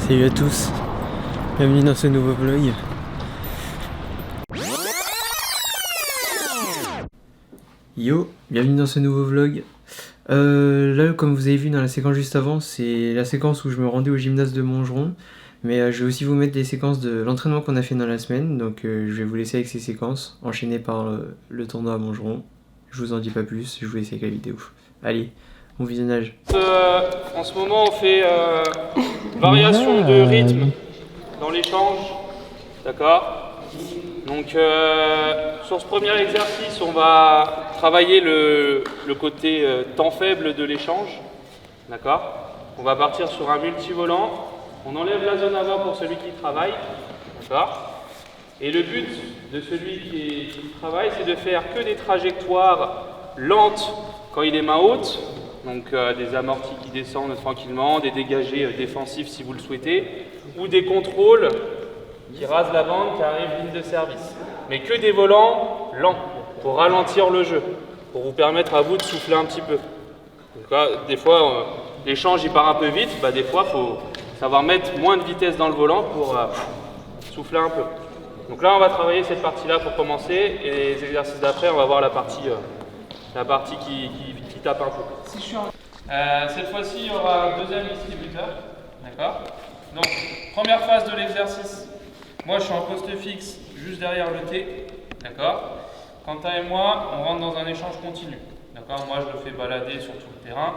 Salut à tous, bienvenue dans ce nouveau vlog. Yo, bienvenue dans ce nouveau vlog. Là, comme vous avez vu dans la séquence juste avant, c'est la séquence où je me rendais au gymnase de Montgeron. Mais je vais aussi vous mettre des séquences de l'entraînement qu'on a fait dans la semaine. Donc je vais vous laisser avec ces séquences, enchaînées par le tournoi à Montgeron. Je vous en dis pas plus, je vous laisse avec la vidéo. Allez, bon visionnage. En ce moment, on fait variation de rythme dans l'échange, d'accord? Donc sur ce premier exercice, on va travailler le côté temps faible de l'échange, d'accord? On va partir sur un multivolant. On enlève la zone avant pour celui qui travaille, d'accord? Et le but de celui qui travaille, c'est de faire que des trajectoires lentes quand il est main haute, donc des amortis qui descendent tranquillement, des dégagés défensifs si vous le souhaitez, ou des contrôles qui rasent la bande, qui arrivent ligne de service. Mais que des volants lents, pour ralentir le jeu, pour vous permettre à vous de souffler un petit peu. Donc là, des fois, l'échange il part un peu vite, des fois il faut savoir mettre moins de vitesse dans le volant pour souffler un peu. Donc là, on va travailler cette partie-là pour commencer, et les exercices d'après, on va voir la partie qui tape un peu. Cette fois-ci, il y aura un deuxième distributeur, d'accord? Donc, première phase de l'exercice, moi je suis en poste fixe, juste derrière le T, d'accord? Quentin et moi, on rentre dans un échange continu, d'accord? Moi, je le fais balader sur tout le terrain,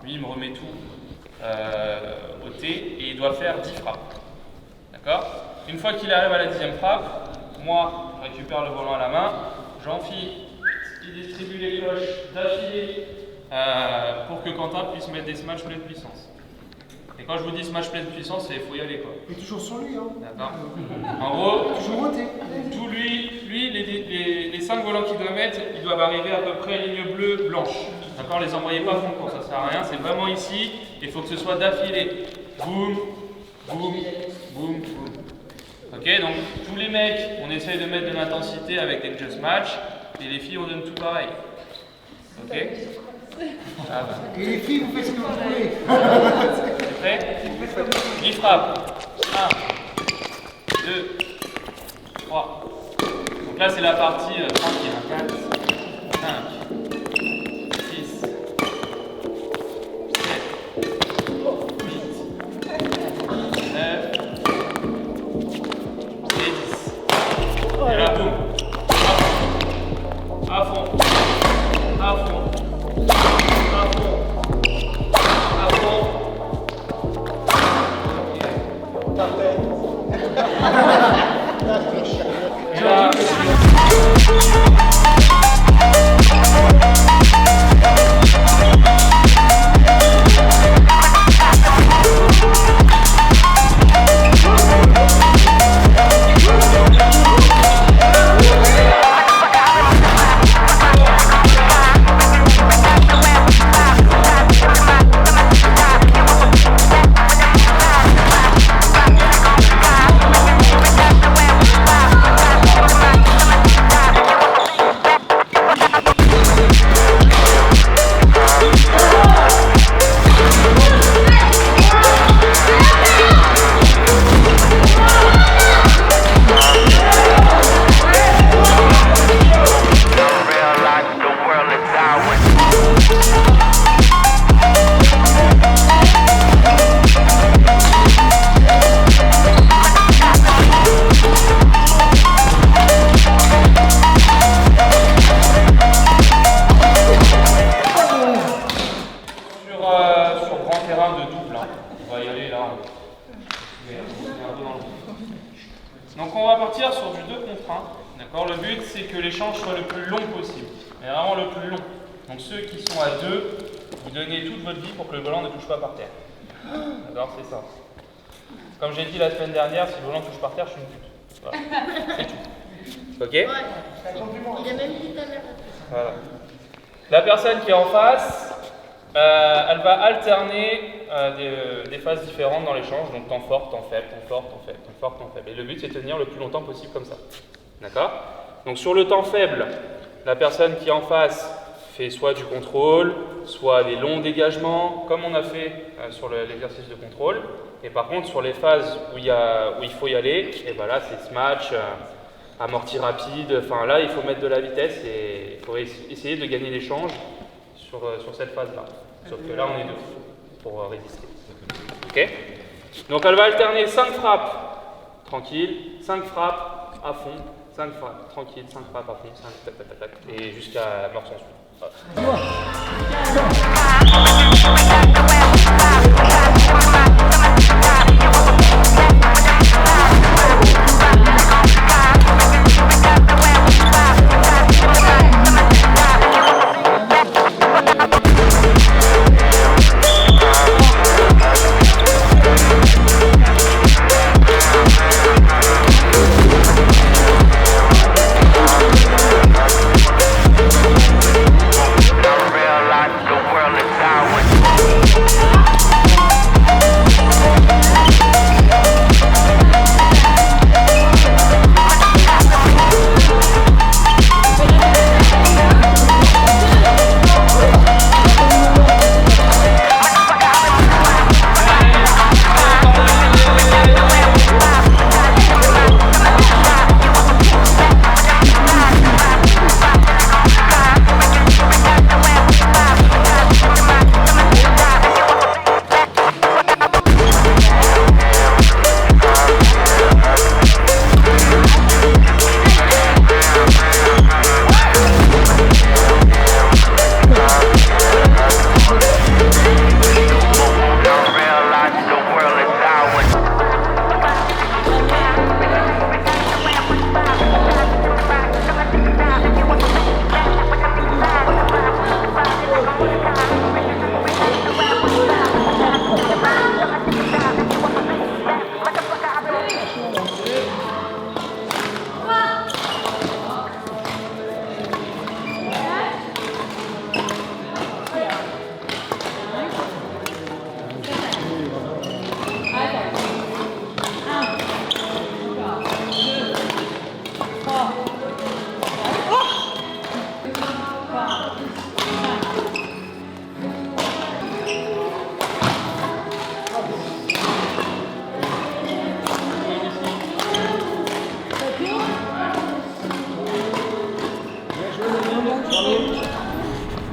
lui, il me remet tout au T, et il doit faire 10 frappes, d'accord? Une fois qu'il arrive à la 10e frappe, moi, je récupère le volant à la main, j'enfile, il distribue les cloches d'affilée pour que Quentin puisse mettre des smash pleine puissance. Et quand je vous dis smash pleine puissance, il faut y aller, quoi. Et toujours sur lui, hein. D'accord. En gros, toujours ôté. Tout lui les 5 volants qu'il doit mettre, ils doivent arriver à peu près ligne bleue, blanche. D'accord. Les envoyez pas fond quand ça sert à rien, c'est vraiment ici, il faut que ce soit d'affilée. Boum, boum, boum, boum. Ok, donc tous les mecs, on essaye de mettre de l'intensité avec des just match, et les filles, on donne tout pareil. Ok. Et les filles, vous faites ce que vous voulez. C'est prêt? 10 frappes. 1, 2, 3. Donc là, c'est la partie tranquille. 4, 5, 6, 7, 8, 9, et 10. Et là, boum. À fond. À fond. À fond. À fond. Et là, sur grand terrain de double, hein. On va y aller là. On est un peu dans le... Donc on va partir sur du 2 contre 1. D'accord. Le but c'est que l'échange soit le plus long possible. Mais vraiment le plus long. Donc ceux qui sont à 2, vous donnez toute votre vie pour que le volant ne touche pas par terre. D'accord, c'est ça. Comme j'ai dit la semaine dernière, si le volant touche par terre, je suis une pute. Voilà. C'est tout. Ok? Ouais. Il a même dit ta mère. Voilà. La personne qui est en face, elle va alterner des phases différentes dans l'échange, donc temps fort, temps faible, temps fort, temps faible, temps fort, temps faible. Et le but c'est de tenir le plus longtemps possible comme ça. D'accord? Donc sur le temps faible, la personne qui est en face fait soit du contrôle, soit des longs dégagements, comme on a fait sur l'exercice de contrôle. Et par contre, sur les phases où il faut y aller, et ben là, c'est smash, amorti rapide. Enfin là, il faut mettre de la vitesse et il faut essayer de gagner l'échange sur cette phase-là. Sauf que là, on est deux pour résister. Ok? Donc elle va alterner 5 frappes tranquille, 5 frappes à fond, 5 frappes tranquille, 5 frappes à fond, 5 tac tac tac tac, et jusqu'à mort sans suite.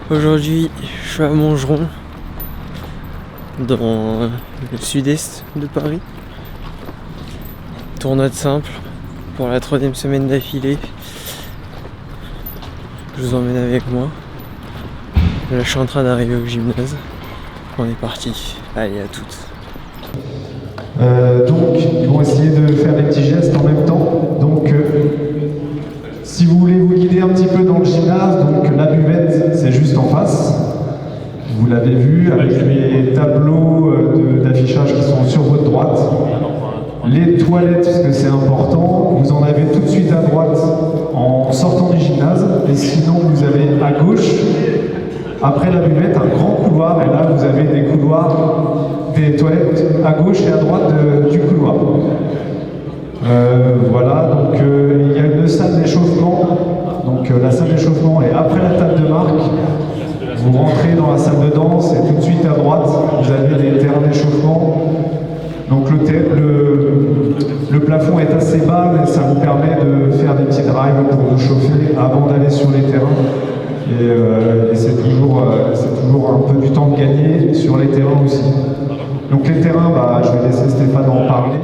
Aujourd'hui, je suis à Montgeron, dans le sud-est de Paris. Tournoi de simple pour la 3e semaine d'affilée. Je vous emmène avec moi. Là, je suis en train d'arriver au gymnase. On est parti. Allez, à toutes. Donc, ils vont essayer de faire des petits gestes en même temps. Donc, si vous voulez vous guider un petit peu dans le gymnase, donc la buvette, c'est juste en face. Vous l'avez vu avec les tableaux d'affichage qui sont sur votre droite. Les toilettes, parce que c'est important, vous en avez tout de suite à droite en sortant du gymnase. Et sinon, vous avez à gauche, après la buvette, un grand couloir. Et là, vous avez des couloirs, des toilettes à gauche et à droite du couloir. Voilà, donc il y a une salle d'échauffement. Donc la salle d'échauffement est après la table de marque. Vous rentrez dans la salle de danse et tout de suite à droite, vous avez les terrains d'échauffement. Donc le plafond est assez bas, mais ça vous permet de faire des petits drives pour vous chauffer avant d'aller sur les terrains. Et c'est toujours un peu du temps de gagner sur les terrains aussi. Donc les terrains, je vais laisser Stéphane en parler.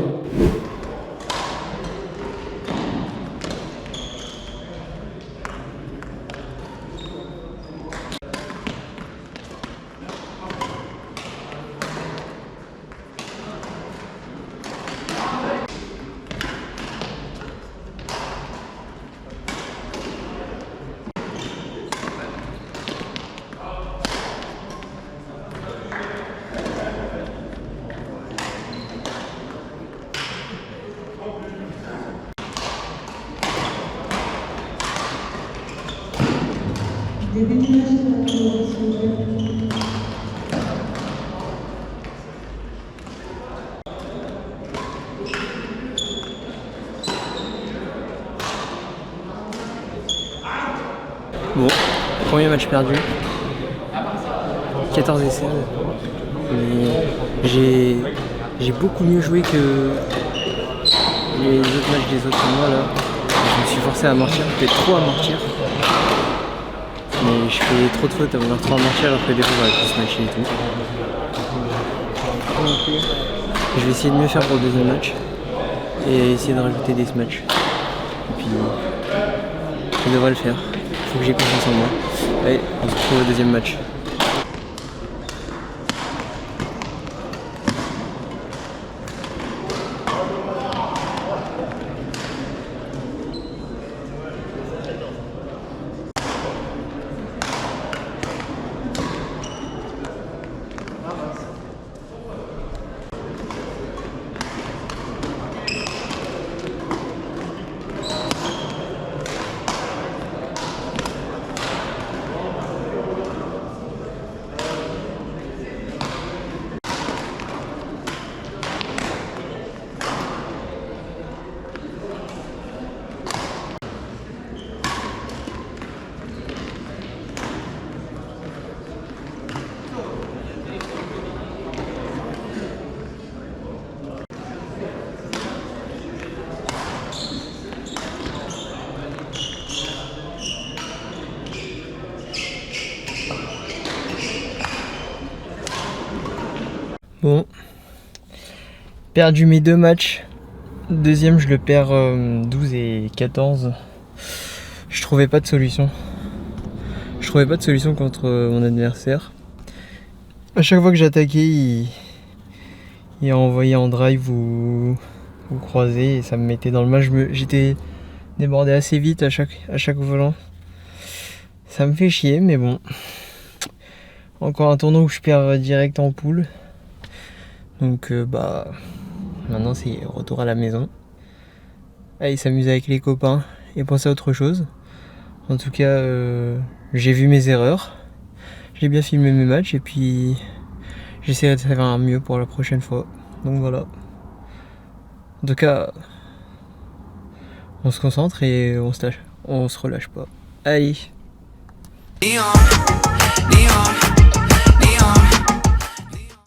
Bon, Premier match perdu. 14 essais. Mais j'ai beaucoup mieux joué que les autres matchs des autres mois là. Je me suis forcé à amortir, peut-être trop amortir. Mais je fais trop de fautes à vouloir trop amortir alors que des fois j'aurais pu se matcher et tout. Donc, je vais essayer de mieux faire pour le deuxième match et essayer de rajouter des smatchs. Et puis je devrais le faire. Faut que j'ai confiance en moi. Allez, on se retrouve au deuxième match. Bon, perdu mes deux matchs. Deuxième, je le perds 12 et 14. Je trouvais pas de solution. Je trouvais pas de solution contre mon adversaire. À chaque fois que j'attaquais, il envoyait en drive ou croisé et ça me mettait dans le match. J'étais débordé assez vite à chaque volant. Ça me fait chier, mais bon. Encore un tournoi où je perds direct en poule. Donc maintenant c'est retour à la maison. Allez s'amuser avec les copains et penser à autre chose. En tout cas j'ai vu mes erreurs. J'ai bien filmé mes matchs et puis j'essaierai de faire un mieux pour la prochaine fois. Donc voilà. En tout cas on se concentre et on se relâche pas. Allez. Neon.